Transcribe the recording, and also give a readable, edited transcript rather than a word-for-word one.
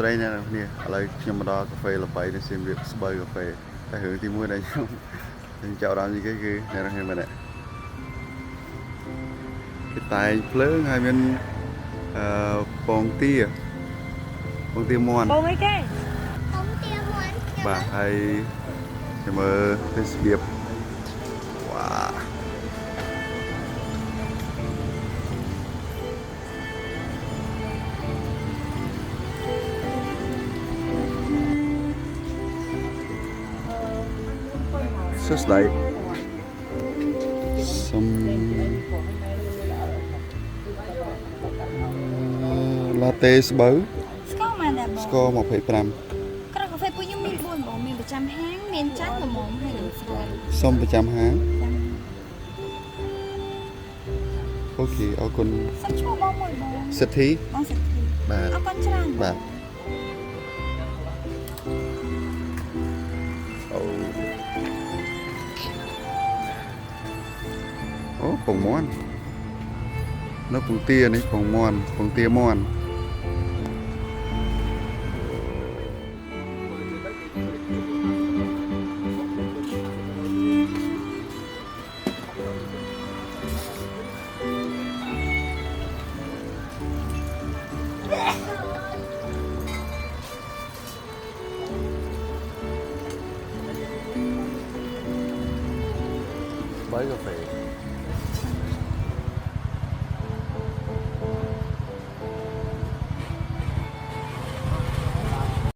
ស្ដីអ្នកនាងឥឡូវខ្ញុំមកដល់កាហ្វេល្បីនៅសៀមរាបស្បូវកាហ្វេតែរឿងទី1ដែលខ្ញុំចាប់អារម្មណ៍នេះគឺអ្នកនាងមើលនេះគេតែងភ្លើងហើយមានពងទាមាន់បងអីគេពងទាមាន់បាទហើយខ្ញុំមើលទេសភាពវ៉ាសួស្ដីសុំឡាតេស្បូវ ស្គាល់មកដែរបង ស្ករ25 ក្រៅកាហ្វេពួកខ្ញុំមាន4បងមានប្រចាំហាងមានចាស់ល្មមហើយនឹងស្រួយ សុំប្រចាំហាងអូខេអរគុណ សិនឈ្មោះបងមួយបង សិទ្ធិ បងសិទ្ធិ បាទ អរគុណច្រើន បាទអូពងមាន់នៅពងទានេះពងមាន់ពងទាមាន់បាយកាហ្វេ